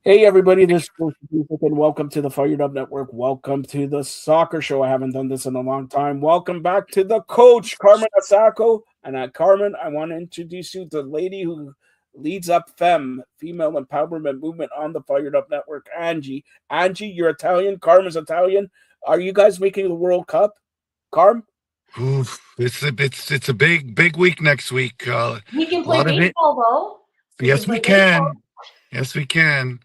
Hey everybody, this is Coach Music, and welcome to the Fired Up Network. Welcome to the soccer show. I haven't done this in a long time. Welcome back to the coach, Carmen Asako. And Carmen, I want to introduce you to the lady who leads up female empowerment movement on the Fired Up Network, Angie. Angie, you're Italian. Carmen's Italian. Are you guys making the World Cup? Carm? Oof, it's a big week next week. We can A play lot of it. baseball though. We can Yes, we play baseball. can. Yes, we can.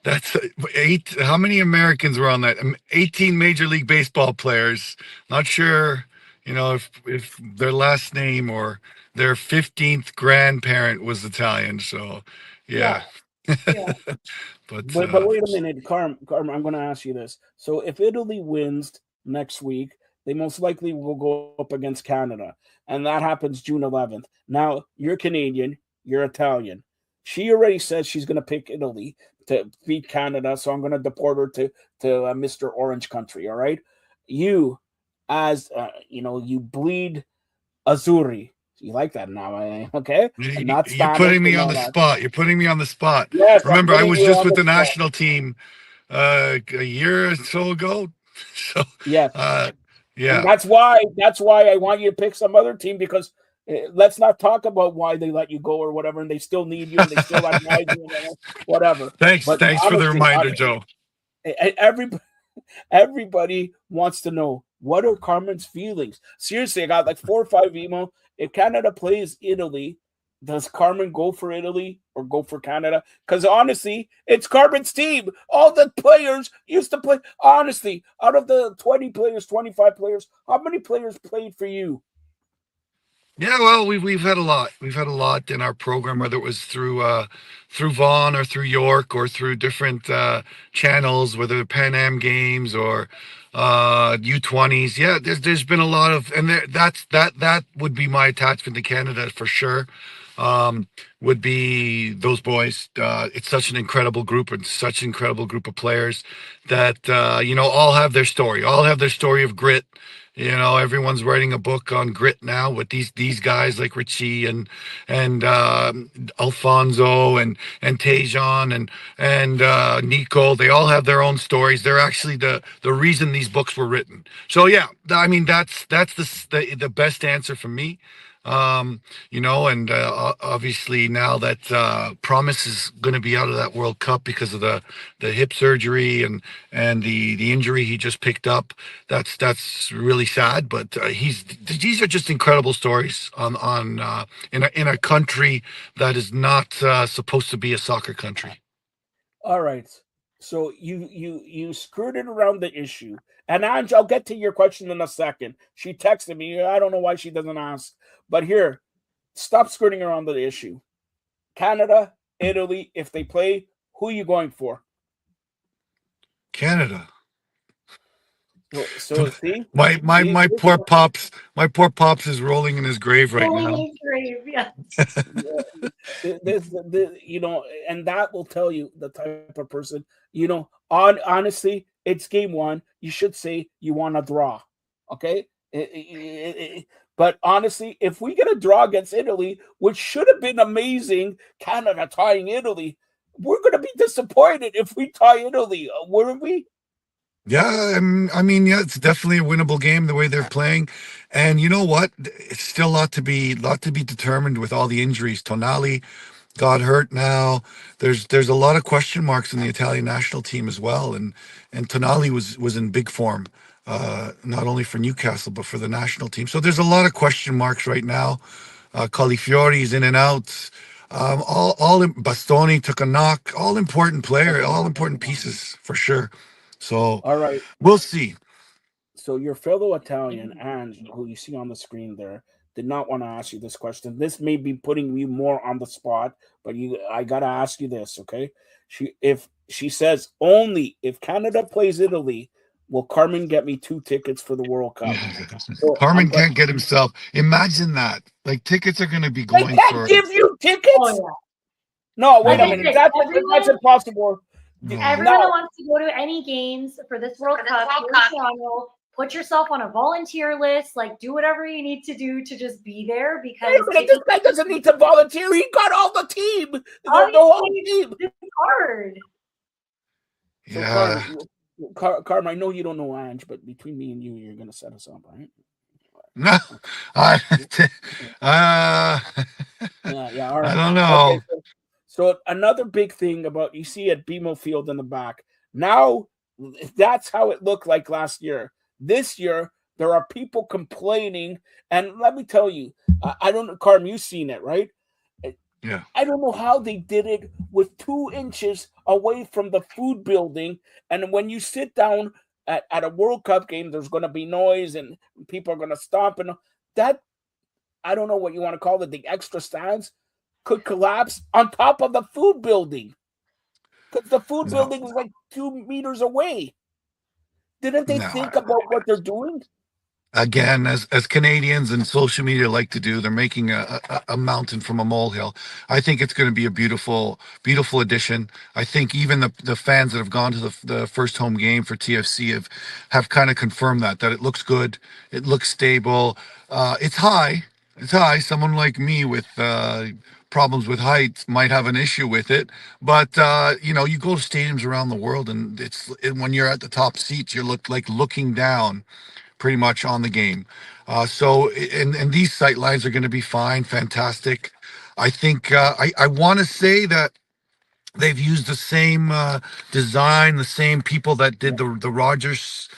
That's eight. How many Americans were on that? 18 Major League Baseball players. Not sure, if their last name or their 15th grandparent was Italian. So, Yeah, yeah. yeah. But But wait a minute, Carm, I'm going to ask you this. So if Italy wins next week, they most likely will go up against Canada, and that happens June 11th. Now you're Canadian, you're Italian. She already says she's going to pick Italy to beat Canada, so I'm going to deport her to Mr. Orange Country. All right, you as you bleed Azzurri. You like that now, okay? And not you're Spanish putting me and on all the that. spot. You're putting me on the spot. Yes, I'm Remember, I putting was you just on with the the spot. national team a year or so ago. So, Yes. uh, And yeah. that's why I want you to pick some other team because let's not talk about why they let you go or whatever, and they still need you and they still advise you and whatever. Thanks, But thanks for the reminder, Joe. everybody everybody wants to know what are Carmen's feelings. Seriously, I got like 4 or 5 email. If Canada plays Italy, does Carmen go for Italy or go for Canada? Because honestly, it's Carmen's team. All the players used to play. Honestly, out of the 20 players, 25 players, how many players played for you? Yeah, well, we've had a lot. We've had a lot in our program, whether it was through Vaughan or through York or through different channels, whether Pan Am games or U20s. Yeah, there's been a lot of, and that would be my attachment to Canada for sure. Um, would be those boys. It's such an incredible group and such an incredible group of players that all have their story, all have their story of grit. Everyone's writing a book on grit now with these guys like Richie and Alfonso and Tejan and Nico. They all have their own stories. They're actually the reason these books were written. So yeah, I mean that's the best answer for me. And obviously now that Promise is going to be out of that World Cup because of the hip surgery and the injury he just picked up. That's really sad, but these are just incredible stories on in a country that is not supposed to be a soccer country. All right. So you skirted around the issue. And Ange, I'll get to your question in a second. She texted me. I don't know why she doesn't ask. But here, stop skirting around the issue. Canada, Italy, if they play, who are you going for? Canada. So see, see, My poor pops is rolling in his grave right Rolling now. in his grave. Yeah. and that will tell you the type of person. Honestly, it's game one. You should say you want to draw, okay? But honestly, if we get a draw against Italy, which should have been amazing, Canada tying Italy, we're going to be disappointed if we tie Italy, wouldn't we? Yeah, I mean, yeah, it's definitely a winnable game the way they're playing, and you know what? It's still a lot to be determined with all the injuries. Tonali got hurt now. There's a lot of question marks in the Italian national team as well, and Tonali was in big form, not only for Newcastle but for the national team. So there's a lot of question marks right now. Califiori is in and out. Bastoni took a knock. All important player, all important pieces for sure. So All right. we'll see. So your fellow Italian and who you see on the screen there did not want to ask you this question. This may be putting you more on the spot, but I gotta ask you this, okay? If she says only if Canada plays Italy, will Carmen get me 2 tickets for the World Cup? So I'm Carmen going. can't get himself. Imagine that. Like tickets are going to be They going can't for. give you Oh tickets. yeah. No, Oh wait a Like I minute. said, That's impossible. no. everyone that Now, wants to go to any games for this World Cup here in Toronto, put yourself on a volunteer list. Like, do whatever you need to do to just be there wait a because minute. This guy doesn't need to volunteer. He got all the team, the whole obviously team. it's hard. So, Yeah. Carm, I know you don't know Ange, but between me and you, you're gonna set us up, right? No, I, Okay. uh, Yeah, yeah. All I right. don't Okay. know. So another big thing about you see at BMO Field in the back now, that's how it looked like last year. This year, there are people complaining, and let me tell you, I don't know, Carm, you've seen it, right? Yeah. I don't know how they did it with 2 inches away from the food building. And when you sit down at a World Cup game, there's going to be noise and people are going to stomp. And that, I don't know what you want to call it, the extra stands could collapse on top of the food building because the food No, building is like 2 meters away. Didn't they no. think about what they're doing? Again, as Canadians and social media like to do, they're making a mountain from a molehill. I think it's going to be a beautiful addition. I think even the fans that have gone to the first home game for TFC have kind of confirmed that it looks good, it looks stable, it's high, it's high. Someone like me with problems with height might have an issue with it, but you go to stadiums around the world, and when you're at the top seats, you're looking down pretty much on the game. And these sight lines are going to be fine, fantastic. I think I want to say that they've used the same design, the same people that did Yeah. the Rogers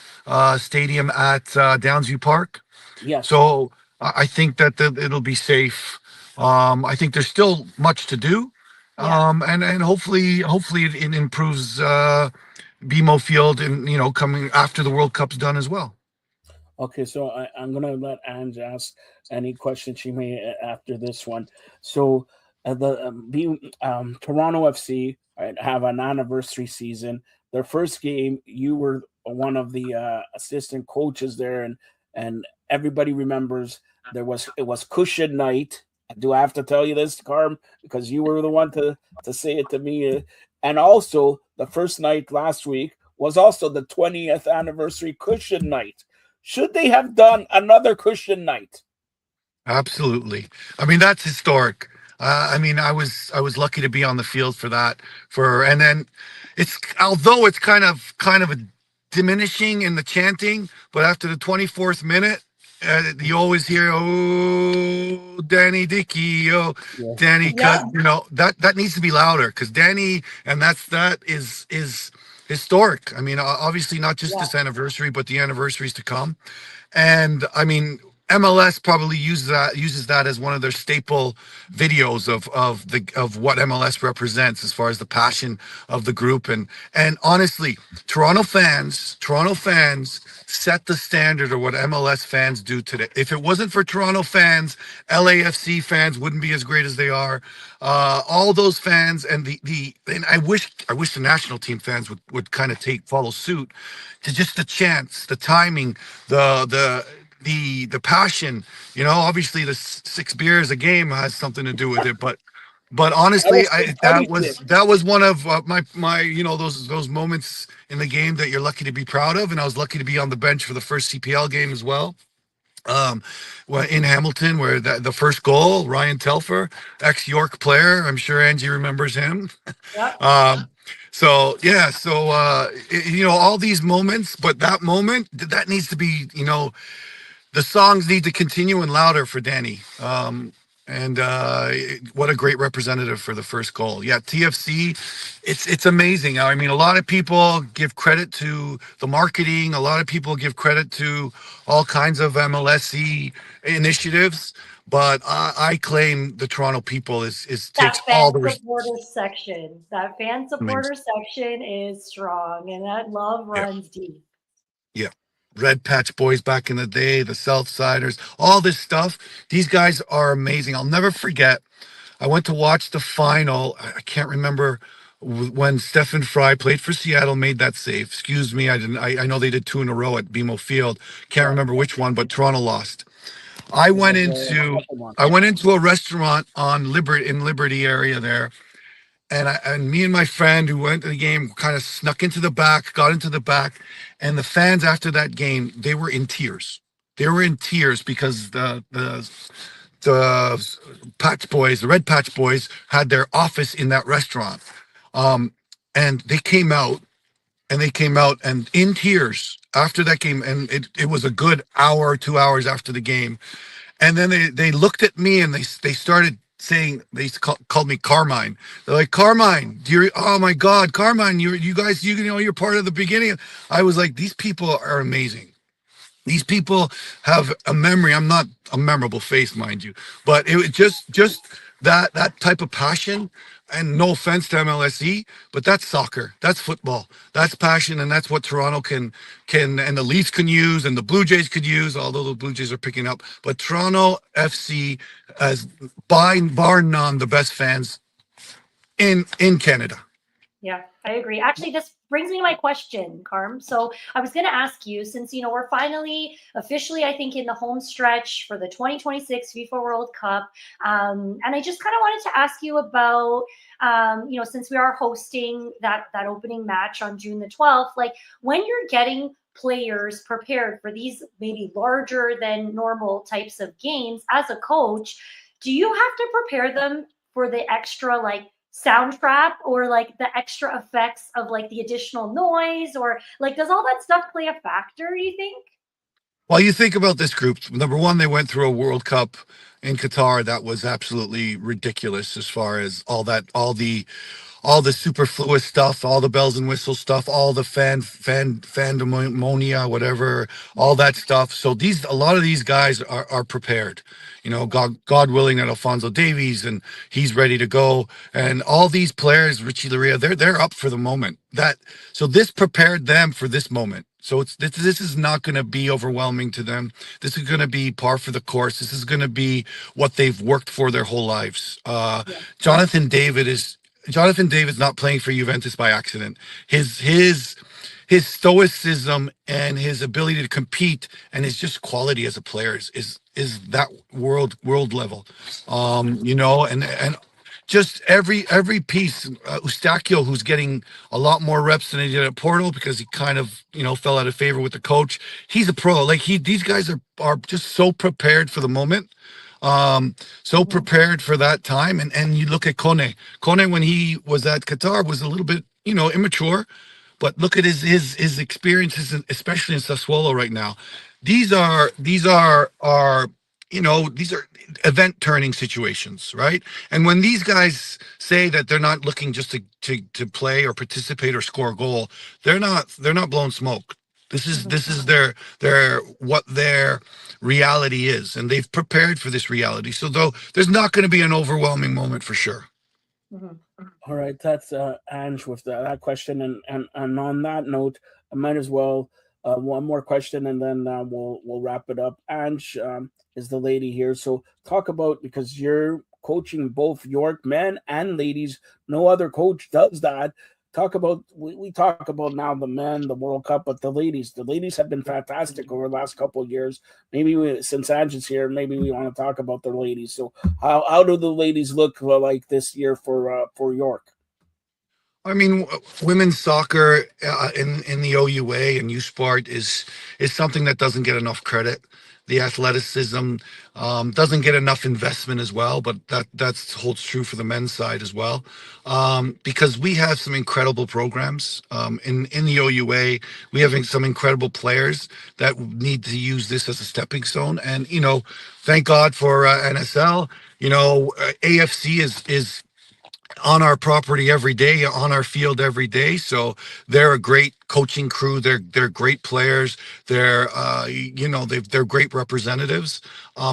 Stadium at Downsview Park. Yes. So I think that it'll be safe. I think there's still much to do, Yeah. and hopefully it improves BMO Field, and coming after the World Cup's done as well. Okay, so I'm gonna let Ange ask any questions she may after this one. So Toronto FC have an anniversary season. Their first game, you were one of the assistant coaches there, and everybody remembers it was cushion night. Do I have to tell you this, Carm? Because you were the one to say it to me. And also, the first night last week was also the 20th anniversary cushion night. Should they have done another cushion night? Absolutely. I mean, that's historic. I mean, I was lucky to be on the field for that. And then it's although it's kind of a diminishing in the chanting, but after the 24th minute, you always hear, "Oh, Danny Dickey, oh, Yeah. Danny Yep. cut." That needs to be louder because Danny, and that is historic. I mean, obviously not just Yeah. this anniversary, but the anniversaries to come. And I mean, MLS probably uses that as one of their staple videos of what MLS represents as far as the passion of the group. And honestly, Toronto fans set the standard of what MLS fans do today. If it wasn't for Toronto fans, LAFC fans wouldn't be as great as they are. All those fans, and and I wish the national team fans would kind of follow suit, to just the chants, the timing, the passion. Obviously the 6 beers a game has something to do with it, but That honestly, was that 26. was one of my those moments in the game that you're lucky to be proud of. And I was lucky to be on the bench for the first CPL game as well. um in Hamilton, where the first goal, Ryan Telfer, ex-York player, I'm sure Angie remembers him. Yep. So yeah, so all these moments, but that moment, that needs to be, the songs need to continue and louder for Danny. And what a great representative for the first goal. Yeah, TFC, it's amazing. I mean, a lot of people give credit to the marketing. A lot of people give credit to all kinds of MLSE initiatives, but I claim the Toronto people is That takes all fan the supporter section. That fan amazing. supporter section is strong, and that love Yeah. runs deep. Yeah. Red Patch Boys back in the day, the Southsiders, all this stuff. These guys are amazing. I'll never forget. I went to watch the final. I can't remember when Stephen Fry played for Seattle, made that save. Excuse me. I didn't. I know they did 2 in a row at BMO Field. Can't Yeah, remember which one, but Toronto lost. I it went was into second one. I went into a restaurant on Liberty area there, and me and my friend who went to the game kind of snuck into the back, got into the back, and the fans after that game, they were in tears. They were in tears because the Patch Boys, the Red Patch Boys, had their office in that restaurant. Um, and they came out and they came out and in tears after that game, and it was a good hour, 2 hours after the game, and then they looked at me and they started saying called me Carmine. They're like, Carmine, oh my God, Carmine, you guys, you're part of the beginning. I was like, these people are amazing. These people have a memory. I'm not a memorable face, mind you, but it was just that type of passion. And no offense to MLSE, but that's soccer, that's football, that's passion, and that's what Toronto can and the Leafs can use, and the Blue Jays could use. Although the Blue Jays are picking up, but Toronto FC as bar none the best fans in Canada. Yeah, I agree. Actually, this brings me to my question, Carm. So I was going to ask you, since, we're finally officially, I think, in the home stretch for the 2026 FIFA World Cup. And I just kind of wanted to ask you about, since we are hosting that opening match on June the 12th, like when you're getting players prepared for these maybe larger than normal types of games as a coach, do you have to prepare them for the extra, like, soundtrack or like the extra effects of like the additional noise, or like does all that stuff play a factor, you think? Well, you think about this group. Number one, they went through a World Cup in Qatar that was absolutely ridiculous as far as all the superfluous stuff, all the bells and whistles stuff, all the fandemonia, whatever, all that stuff. So a lot of these guys are prepared. God willing that Alfonso Davies and he's ready to go, and all these players, Richie Laria, they're up for the moment. So this prepared them for this moment. So this is not going to be overwhelming to them. This is going to be par for the course. This is going to be what they've worked for their whole lives. Jonathan David's not playing for Juventus by accident. His stoicism and his ability to compete and his just quality as a player is that world level. And just every piece. Eustachio, who's getting a lot more reps than he did at Porto because he kind of fell out of favor with the coach. He's a pro. Like these guys are just so prepared for the moment. So prepared for that time. And you look at Kone when he was at Qatar was a little bit, immature, but look at his experiences, especially in Sassuolo right now. These are event turning situations, right? And when these guys say that they're not looking just to play or participate or score a goal, they're not blowing smoke. This is their what their reality is, and they've prepared for this reality. So though there's not going to be an overwhelming moment for sure. All right, that's Ange with that question, and on that note, I might as well one more question, and then we'll wrap it up. Ange is the lady here, so talk about, because you're coaching both York men and ladies. No other coach does that. Talk about we talk about now the men, the World Cup, but the ladies have been fantastic over the last couple of years. Maybe since Ange is here, maybe we want to talk about the ladies. So how do the ladies look like this year for York? I mean, women's soccer in the OUA and U Sport is something that doesn't get enough credit. The athleticism doesn't get enough investment as well, but that holds true for the men's side as well, because we have some incredible programs in the OUA. We have some incredible players that need to use this as a stepping stone, and thank God for NSL. AFC is on our property every day, on our field every day. So they're a great coaching crew. They're great players. They're great representatives.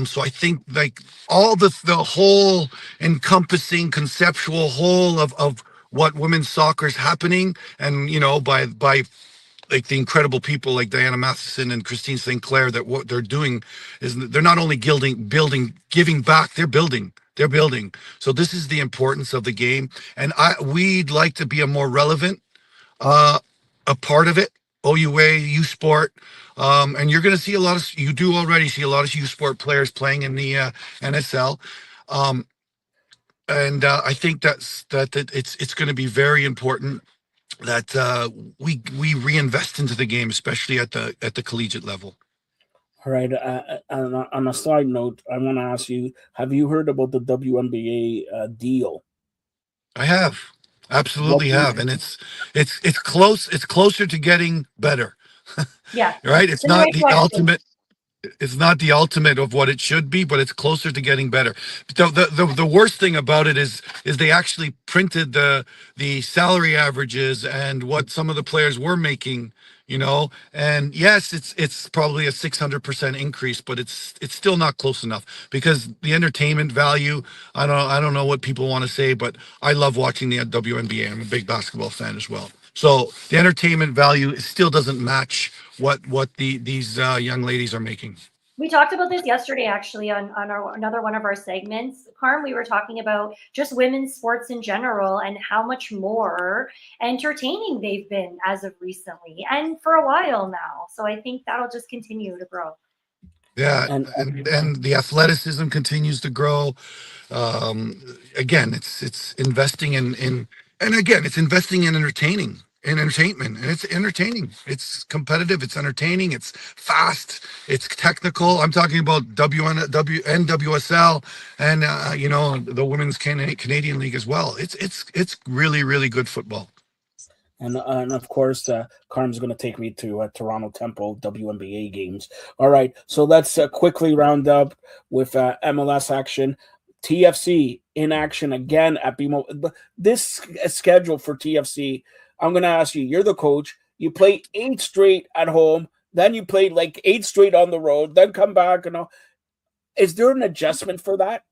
So I think like all the whole encompassing conceptual whole of what women's soccer is happening, and by like the incredible people like Diana Matheson and Christine St. Clair, that what they're doing is they're not only building, giving back, they're building. They're building. So this is the importance of the game. And we'd like to be a more relevant a part of it. OUA, U Sport. And you're going to see you do already see a lot of U Sport players playing in the NSL. And I think that it's going to be very important that we reinvest into the game, especially at the collegiate level. All right. On a side note, I want to ask you: have you heard about the WNBA deal? I have. Absolutely What do you, have, and it's close. It's closer to getting better, Yeah, right? it's in the right direction. It's not the ultimate of what it should be, but it's closer to getting better. The worst thing about it is they actually printed the salary averages and what some of the players were making, and yes, it's probably a 600% increase, but it's still not close enough because the entertainment value, I don't know what people want to say, but I love watching the WNBA. I'm a big basketball fan as well. So the entertainment value still doesn't match what these young ladies are making. We talked about this yesterday, actually, on another one of our segments. Carm, we were talking about just women's sports in general and how much more entertaining they've been as of recently and for a while now. So I think that'll just continue to grow. Yeah, and and the athleticism continues to grow. Again, it's investing in and again, it's investing in entertainment, and it's entertaining. It's competitive. It's entertaining. It's fast. It's technical. I'm talking about NWSL and the Women's Canadian League as well. It's really really good football. and of course, Carm's going to take me to Toronto Temple WNBA games. All right, so let's quickly round up with MLS action. TFC in action again at BMO. This schedule for TFC, I'm going to ask you. You're the coach. You play 8 straight at home, then you play like 8 straight on the road, then come back. Is there an adjustment for that?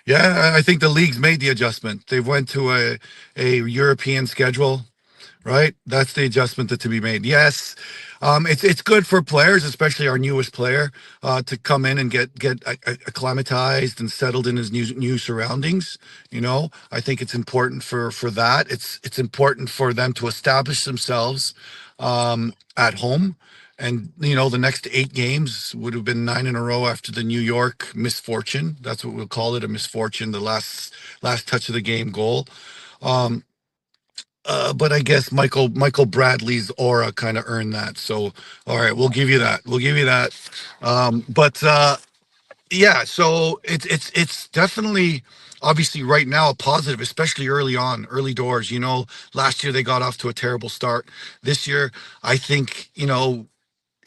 Yeah, I think the league's made the adjustment. They went to a European schedule, right? That's the adjustment that to be made. Yes, it's good for players, especially our newest player, to come in and get acclimatized and settled in his new surroundings. I think it's important for that. It's important for them to establish themselves at home. And the next 8 games would have been 9 in a row after the New York misfortune. That's what we'll call it, a misfortune. The last touch of the game goal. Um, but I guess Michael Bradley's aura kind of earned that. So, all right, we'll give you that. We'll give you that. But yeah, so it's definitely obviously right now a positive, especially early doors. Last year they got off to a terrible start. This year, I think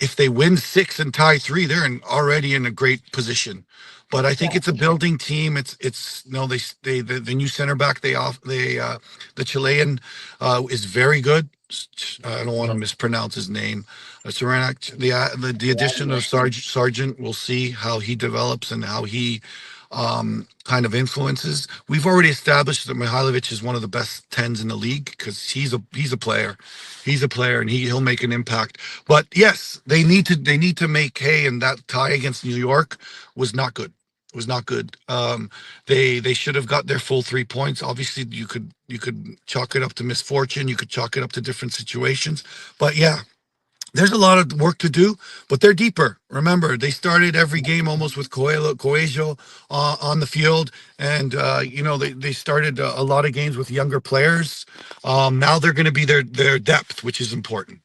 if they win 6 and tie 3, they're already in a great position. But I think Yeah. it's a building team. It's no they the new center back the Chilean is very good. I don't want to mispronounce his name. Saranac, the addition of Sargent, we'll see how he develops and how he kind of influences. We've already established that Mihailovic is one of the best 10s in the league because he's a player. He's a player and he'll make an impact. But yes, they need to make hay, and that tie against New York was not good. Was not good. They should have got their full 3 points. Obviously, you could chalk it up to misfortune. You could chalk it up to different situations. But yeah, there's a lot of work to do, but they're deeper. Remember, they started every game almost with Coelho on the field, and they started a lot of games with younger players. Now they're going to be their depth, which is important.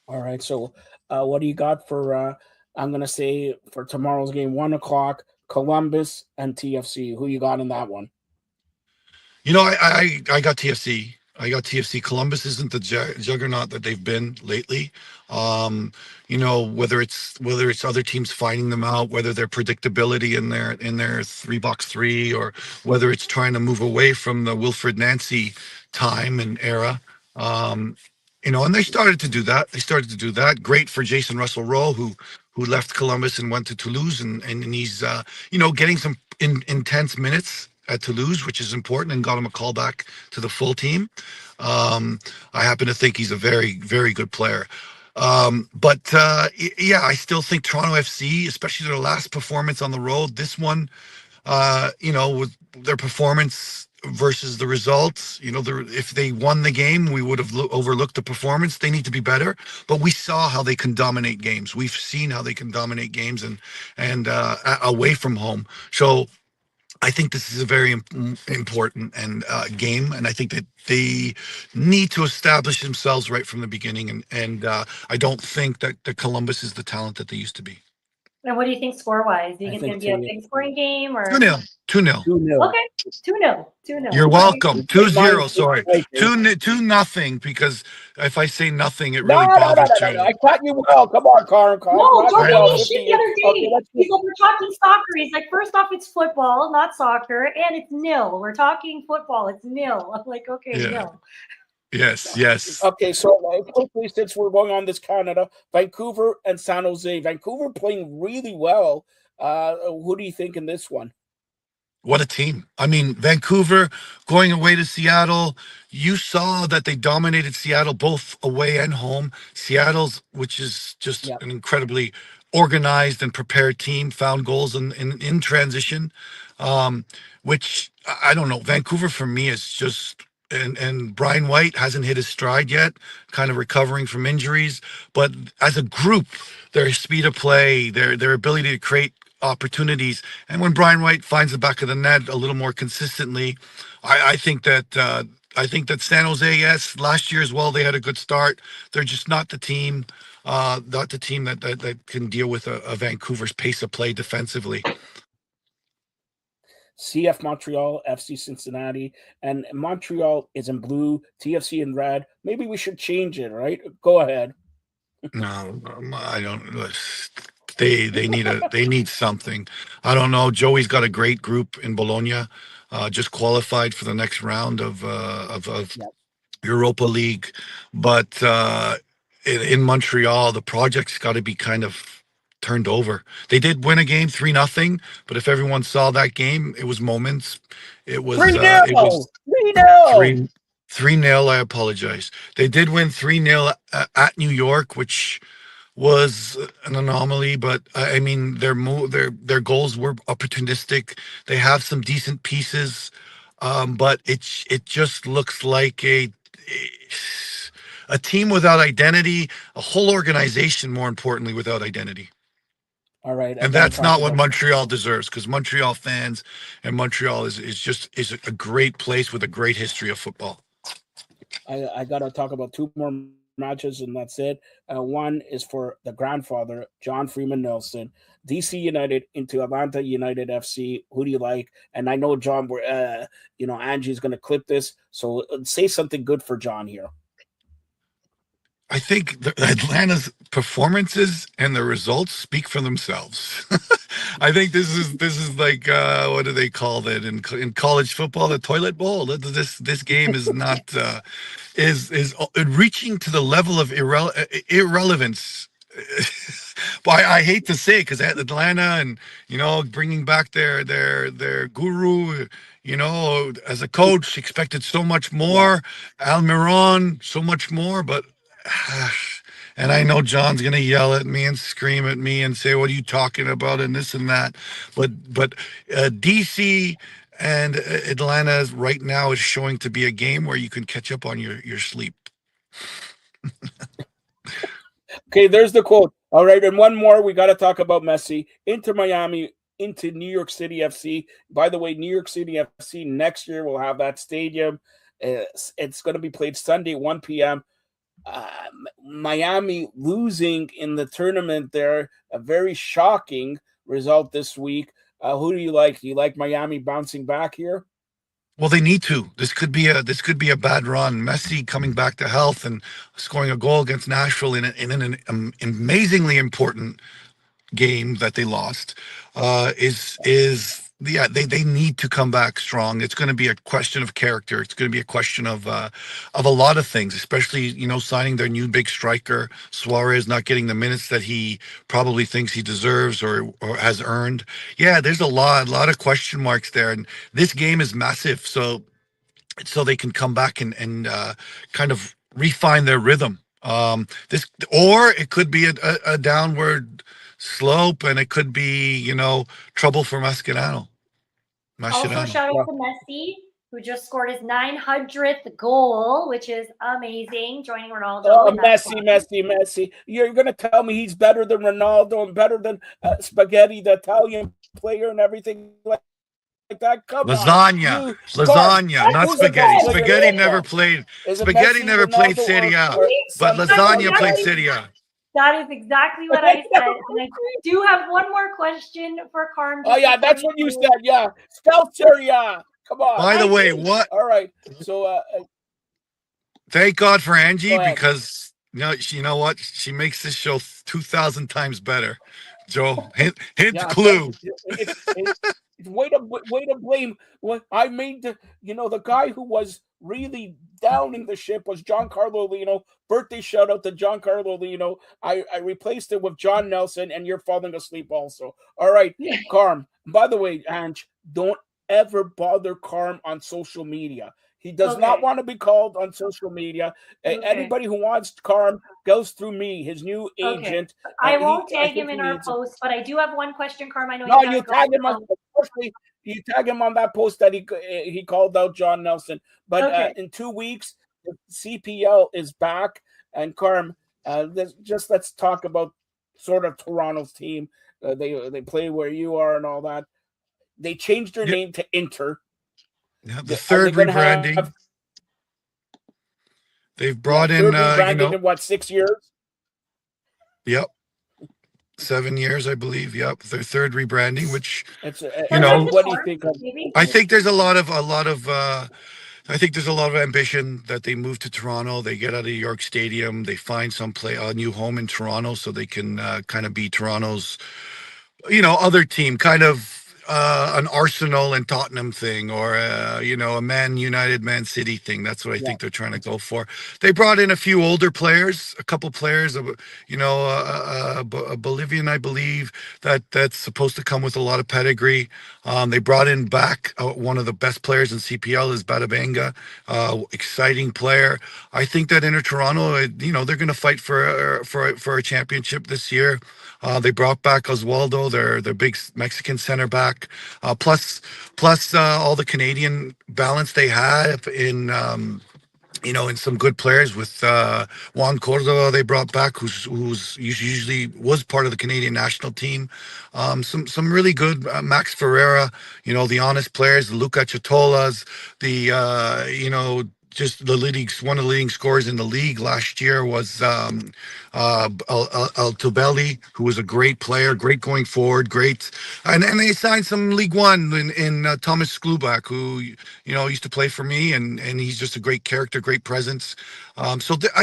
All right. So, what do you got for? I'm gonna say for tomorrow's game, 1 o'clock, Columbus and TFC. Who you got in that one? I got TFC. I got TFC. Columbus isn't the juggernaut that they've been lately. Whether it's other teams finding them out, whether their predictability in their 3-box 3, or whether it's trying to move away from the Wilfred Nancy time and era. And they started to do that. They started to do that. Great for Jason Russell Rowe, who left Columbus and went to Toulouse, and he's getting some intense minutes at Toulouse, which is important, and got him a call back to the full team. I happen to think he's a very, very good player. But I still think Toronto FC, especially their last performance on the road, this one, with their performance versus the results, if they won the game, we would have overlooked the performance. They need to be better, but we saw how they can dominate games. We've seen how they can dominate games and away from home. So I think this is a very important game, and I think that they need to establish themselves right from the beginning. And I don't think that the Columbus is the talent that they used to be. And what do you think score-wise? Do you I think it's think going to be a big scoring game or 2-0. 2-0. 2-0. Okay, 2-0. 2-0. You're welcome. Take mine, 2-0. Sorry. take 2-0, because if I say nothing, it No, really no, no, bothers no, no, no. you. I caught you well. Come on, Carm. No, I got Joe you gave well. me 50 shit the years. other Okay, day. let's He's like, we're talking soccer. He's like, first off, it's football, not soccer, and it's nil. We're talking football. It's nil. I'm like, okay, Yeah. nil. Yes. Okay, so quickly, since we're going on this Canada, Vancouver and San Jose. Vancouver playing really well. Who do you think in this one? What a team. I mean, Vancouver going away to Seattle. You saw that they dominated Seattle both away and home. Seattle's, which is just Yeah. an incredibly organized and prepared team, found goals in transition, which I don't know. Vancouver for me is just, and Brian White hasn't hit his stride yet, kind of recovering from injuries. But as a group, their speed of play, their ability to create opportunities, and when Brian White finds the back of the net a little more consistently, I think that San Jose, yes, last year as well, they had a good start. They're just not the team, that can deal with a Vancouver's pace of play defensively. CF Montreal, FC Cincinnati, and Montreal is in blue, TFC in red. Maybe we should change it, right? Go ahead. No, I don't. They need something. I don't know. Joey's got a great group in Bologna, just qualified for the next round of Yep. Europa League, but in Montreal, the project's got to be kind of turned over. They did win a game 3-0, but if everyone saw that game, it was moments. It was 3-0. it was 3-0. 3-0. I apologize. They did win 3-0 at New York, which was an anomaly, but I mean their goals were opportunistic. They have some decent pieces, but it just looks like a team without identity, a whole organization, more importantly, without identity. All right, And that's not what Montreal deserves, because Montreal fans and Montreal is a great place with a great history of football. I got to talk about two more matches, and that's it. One is for the grandfather, John Freeman Nelson, DC United into Atlanta United FC. Who do you like? And I know John, Angie's going to clip this, so say something good for John here. I think Atlanta's performances and the results speak for themselves. I think this is like what do they call that in college football? The toilet bowl. This game is not is reaching to the level of irrelevance. But I hate to say it, because Atlanta and bringing back their guru, as a coach, expected so much more. Almiron, so much more, but. And I know John's gonna yell at me and scream at me and say, "What are you talking about?" and this and that. But DC and Atlanta right now is showing to be a game where you can catch up on your sleep. Okay, there's the quote. All right, and one more. We got to talk about Messi. Inter Miami into New York City FC. By the way, New York City FC next year will have that stadium. It's going to be played Sunday, 1 p.m. Miami losing in the tournament there, a very shocking result this week. Who do you like? Do you like Miami bouncing back here? Well, they need to. This could be a bad run. Messi coming back to health and scoring a goal against Nashville in an amazingly important game that they lost they need to come back strong. It's going to be a question of character. It's going to be a question of a lot of things, especially signing their new big striker Suarez, not getting the minutes that he probably thinks he deserves or has earned. Yeah, there's a lot of question marks there, and this game is massive. So they can come back and kind of refine their rhythm. Or it could be a downward slope, and it could be trouble for Mascherano. Also, shout out to Messi, who just scored his 900th goal, which is amazing, joining Ronaldo. Oh, Messi! You're gonna tell me he's better than Ronaldo and better than Spaghetti, the Italian player, and everything like that? Come lasagna, not spaghetti. Spaghetti never played. Spaghetti never played Serie A, but lasagna played Serie A. That is exactly what I said. And I do have one more question for Carm. Oh yeah, that's what you said. Yeah, Spelter. Come on. By the way, what? All right. So Thank God for Angie, go ahead. because you know what? She makes this show 2,000 times better. Joe, hint, Yeah, clue. it's way to blame. What I made the guy who was really downing the ship was Giancarlo Lino. Birthday shout out to Giancarlo Lino. I replaced it with John Nelson, and you're falling asleep also. All right, Carm. By the way, Ange, don't ever bother Carm on social media. He does not want to be called on social media. Anybody who wants Carm goes through me, his new agent. I won't tag him in our post, but I do have one question, Carm. I know you tag him on. You tag him on that post that he called out John Nelson. But in 2 weeks, the CPL is back, and Carm, let's talk about sort of Toronto's team. They play where you are and all that. They changed their name to Inter. Yeah, the third rebranding. They've brought in rebranding in what, 6 years? Yep. 7 years, I believe. Yep, their third rebranding, which what do you think of? I think there's a lot of I think there's a lot of ambition that they move to Toronto. They get out of York Stadium. They find a new home in Toronto so they can kind of be Toronto's, other team, kind of an Arsenal and Tottenham thing, or a Man United, Man City thing. That's what I think they're trying to go for. They brought in a few older players, a couple players, a Bolivian, I believe, that's supposed to come with a lot of pedigree. They brought in back one of the best players in CPL is Badabenga, exciting player. I think that Inter Toronto, they're going to fight for a championship this year. They brought back Oswaldo, their big Mexican center back. Plus all the Canadian balance they had in some good players with Juan Cordova they brought back, who's usually was part of the Canadian national team. Some really good Max Ferreira, the honest players, the Luca Chitolas, just one of the leading scorers in the league last year was Altobelli, who was a great player, great going forward, great. And they signed some League One in Thomas Sklubak, who used to play for me, and he's just a great character, great presence. I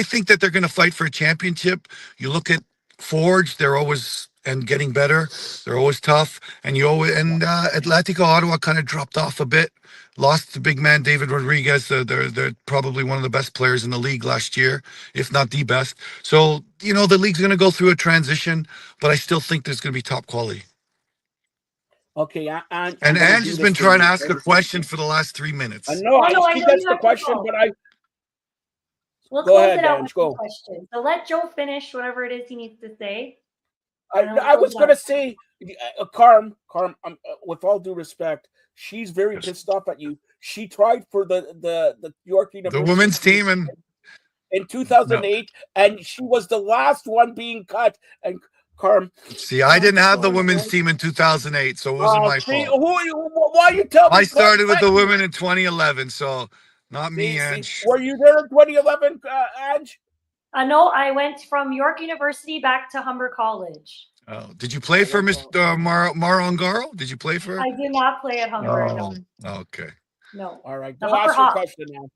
think that they're going to fight for a championship. You look at Forge, they're always and getting better. They're always tough, and Atletico Ottawa kind of dropped off a bit. Lost the big man David Rodriguez. They're probably one of the best players in the league last year, if not the best. So the league's going to go through a transition, but I still think there's going to be top quality. Okay, and Ange has been trying to ask a question for the last 3 minutes. I know. He gets the question, but we'll close it out with the question. So let Joe finish whatever it is he needs to say. I was going to say, Carm, with all due respect, she's very pissed off at you. She tried for the York University, the women's team, in 2008, and she was the last one being cut. And Carm, see, I didn't have the women's team in 2008, so it wasn't my fault. Why you tell me? I started with the women in 2011, so not me, Ange. Were you there in 2011, Ange? No, I went from York University back to Humber College. Oh, did you play for Mr. Marongaro? Did you play for? I did not play at Humber. Oh, no. Okay. No. All right. Go ask your question now.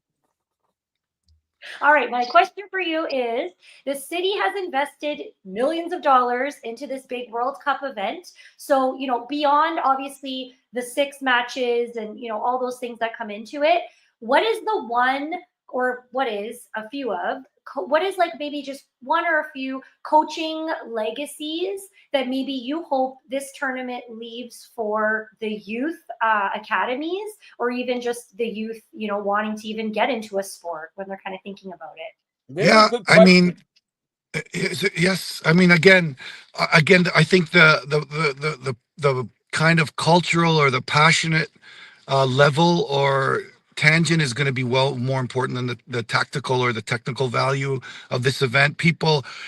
All right. My question for you is: the city has invested millions of dollars into this big World Cup event. So, beyond obviously the 6 matches and all those things that come into it, what is the one, or what is a few of? What is maybe just one or a few coaching legacies that maybe you hope this tournament leaves for the youth academies, or even just the youth, wanting to even get into a sport when they're kind of thinking about it? I mean, yes. I mean, again, I think the kind of cultural or the passionate level or tangent is going to be more important than the tactical or the technical value of this event.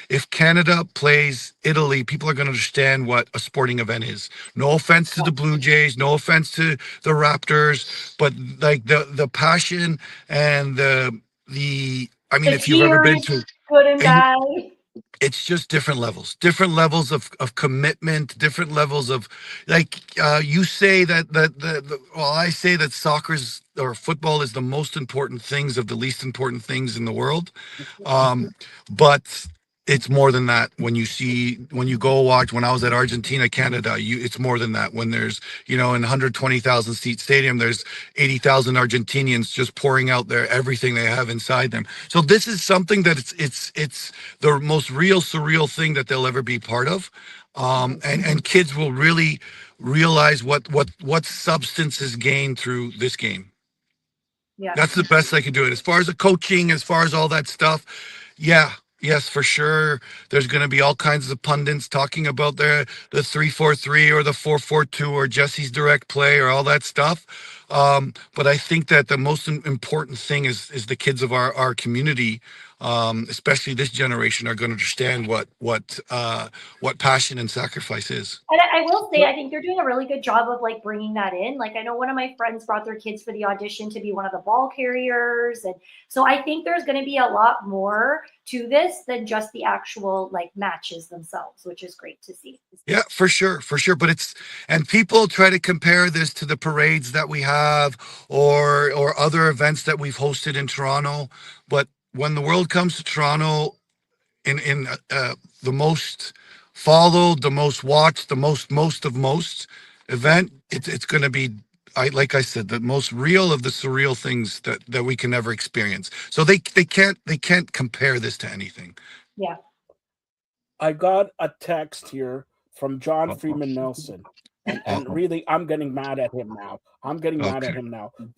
If Canada plays Italy, people are going to understand what a sporting event is. No offense to the Blue Jays, no offense to the Raptors, but the passion and if you've ever been to good and bad. it's just different levels of commitment, different levels of, like, you say that well, I say that soccer's or football is the most important things of the least important things in the world. But it's more than that. When you go watch, when I was at Argentina, Canada, it's more than that. When there's, in 120,000 seat stadium, there's 80,000 Argentinians just pouring out their everything they have inside them. So this is something that it's the most real surreal thing that they'll ever be part of. And kids will really realize what substance is gained through this game. Yeah. That's the best I could do it. As far as the coaching, as far as all that stuff, yeah, yes, for sure. There's going to be all kinds of pundits talking about the 3-4-3 or the 4-4-2 or Jesse's direct play or all that stuff. But I think that the most important thing is the kids of our community, especially this generation, are going to understand what passion and sacrifice is. And I will say, I think you're doing a really good job of like bringing that in. Like, I know one of my friends brought their kids for the audition to be one of the ball carriers. And so I think there's going to be a lot more to this than just the actual like matches themselves, which is great to see. Yeah, for sure. But and people try to compare this to the parades that we have or other events that we've hosted in Toronto. But when the world comes to Toronto, in the most followed, the most watched, the most event, it's going to be, like I said, the most real of the surreal things that we can ever experience. So they can't compare this to anything. Yeah. I got a text here from John Freeman Nelson, and really, I'm getting mad at him now.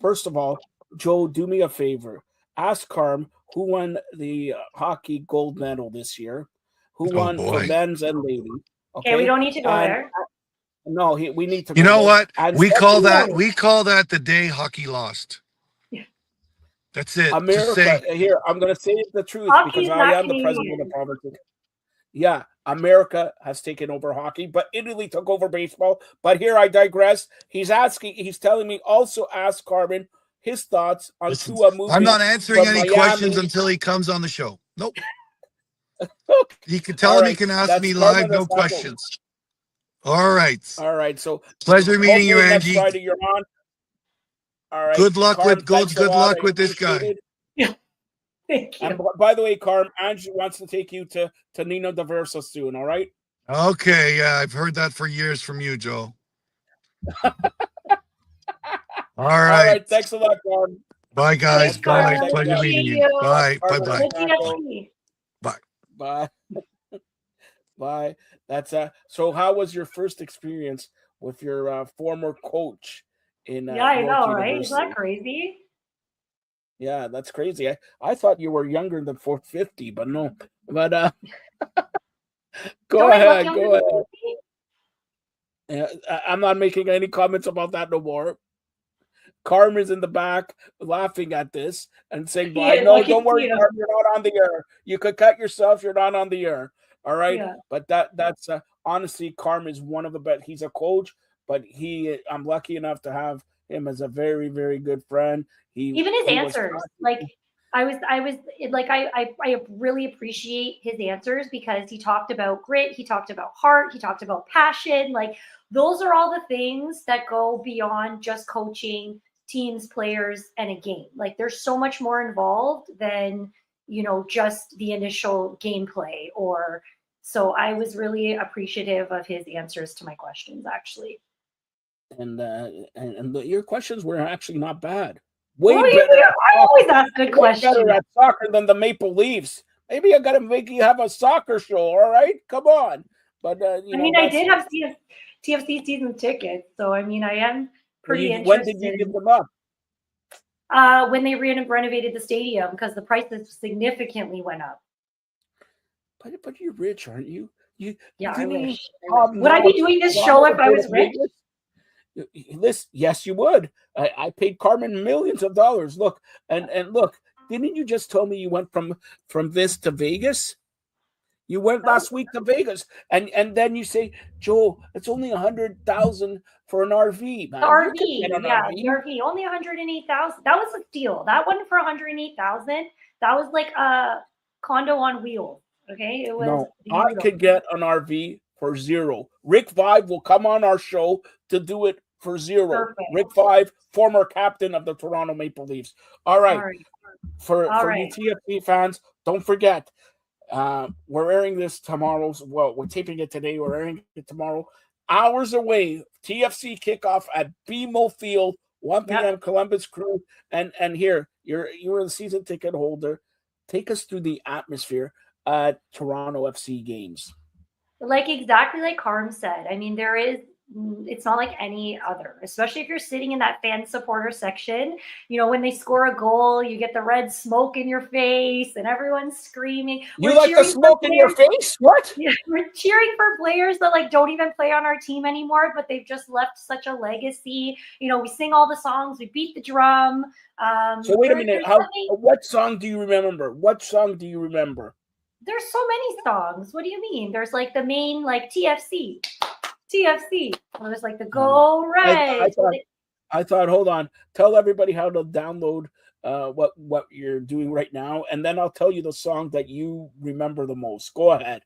First of all, Joe, do me a favor. Ask Carm who won the hockey gold medal this year, who won for men's and ladies. Okay, we don't need to go there. No, we need to. You know what? And we call that the day hockey lost. Yeah. That's it. America. Here, I'm going to say the truth because I am the president of the province. Yeah, America has taken over hockey, but Italy took over baseball. But here I digress. He's telling me also ask Carmen his thoughts on Tua moving. I'm not answering any questions until he comes on the show. Nope. He can tell him he can ask me live, no questions. All right. So pleasure meeting you, Angie. Next Friday you're on. All right. Good luck with this guy. Yeah. Thank you. And by the way, Carm, Angie wants to take you to Nino D'Aversa soon. All right. Okay. Yeah, I've heard that for years from you, Joe. All right. Thanks a lot, Carm. Bye, guys. Bye. Pleasure meeting you. Bye. Bye. Bye. Bye. Bye. That's so. How was your first experience with your former coach in? Yeah, I know, right? Is that crazy? Yeah, that's crazy. I thought you were younger than 450, but no. But go ahead. Yeah, I'm not making any comments about that no more. Carm is in the back laughing at this and saying, "No, don't worry, Carm, you're not on the air. You could cut yourself. You're not on the air. All right." Yeah. But that's honestly, Carm is one of the best. He's a coach, but I'm lucky enough to have him as a very, very good friend. Even his answers, like I really appreciate his answers because he talked about grit, he talked about heart, he talked about passion. Like those are all the things that go beyond just coaching teams, players, and a game. Like there's so much more involved than, just the initial gameplay so I was really appreciative of his answers to my questions, actually. And your questions were actually not bad. Way better. I always ask good questions. Better at soccer than the Maple Leafs. Maybe I got to make you have a soccer show. All right, come on. But I did have TFC season tickets, so I am pretty interested. When did you give them up? When they renovated the stadium because the prices significantly went up. But you're rich, aren't you? I wish. Would I be doing this show if I was rich? Listen, yes, you would. I paid Carmen millions of dollars. Look, and look, didn't you just tell me you went from this to Vegas? You went last week to Vegas, and then you say, Joe, it's only $100,000 for an RV. Man. The RV, the RV, only $108,000. That was a steal. That one for $108,000. That was like a condo on wheels. Okay, it was No, I beautiful. could get an RV for zero. Rick Vibe will come on our show to do it for zero. Perfect. Rick Vibe, former captain of the Toronto Maple Leafs. All right. All right. For All you right. TFC fans, don't forget, we're airing this tomorrow. Well, we're taping it today. We're airing it tomorrow. Hours away, TFC kickoff at BMO Field, 1 p.m. Yep. Columbus Crew. And here, you're a season ticket holder. Take us through the atmosphere at Toronto FC games. Like exactly like Carm said. I mean, it's not like any other, especially if you're sitting in that fan supporter section. You know, when they score a goal, you get the red smoke in your face and everyone's screaming. You like the smoke in your face? What? Yeah, we're cheering for players that like don't even play on our team anymore, but they've just left such a legacy. You know, we sing all the songs, we beat the drum. So wait a minute. What song do you remember? What song do you remember? There's so many songs. What do you mean? There's like the main like TFC. Well, there's like the Go Red. I thought, hold on. Tell everybody how to download what you're doing right now, and then I'll tell you the song that you remember the most. Go ahead.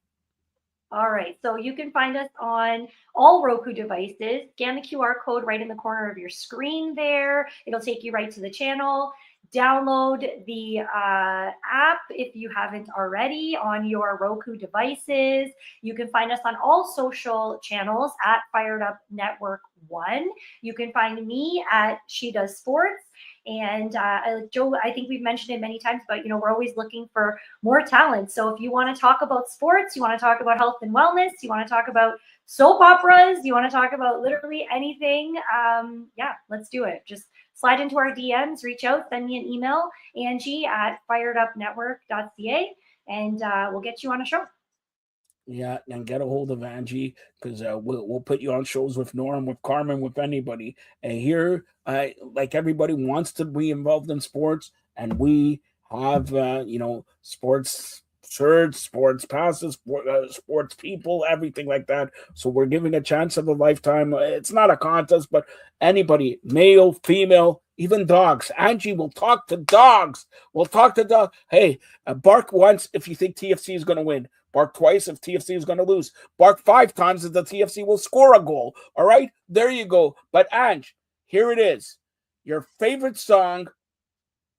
All right. So you can find us on all Roku devices. Scan the QR code right in the corner of your screen there. It'll take you right to the channel. Download the app if you haven't already on your Roku devices. You can find us on all social channels at Fired Up Network 1. You can find me at She Does Sports. And Joe, I think we've mentioned it many times, but, you know, we're always looking for more talent. So if you want to talk about sports, you want to talk about health and wellness, you want to talk about soap operas, you want to talk about literally anything, yeah, let's do it. Just slide into our DMs, reach out, send me an email, Angie at firedupnetwork.ca, and we'll get you on a show. Yeah, and get a hold of Angie, because we'll put you on shows with Norm, with Carmen, with anybody. And here, like everybody wants to be involved in sports, and we have sports shirts, sports passes, sports people, everything like that. So we're giving a chance of a lifetime. It's not a contest, but anybody, male, female, even dogs. Angie will talk to dogs. We'll talk to dogs. Hey, bark once if you think TFC is going to win. Bark twice if TFC is going to lose. Bark 5 times if the TFC will score a goal. All right? There you go. But Ange, here it is. Your favorite song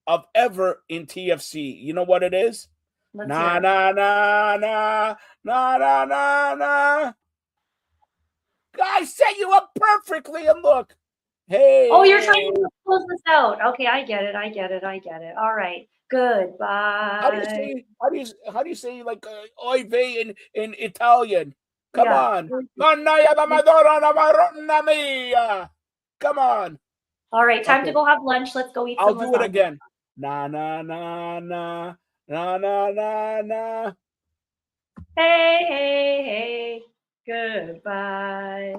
of ever in TFC. You know what it is? Na na na na na na na na. I set you up perfectly, and look. Hey. Oh, you're trying to close this out. Okay, I get it. All right. Goodbye. How do you say like oi vey in Italian? Come on. Come on. All right, time to go have lunch. Let's go eat some lasagna. I'll do it again. Na na na na na na na na. Hey, hey, hey. Goodbye.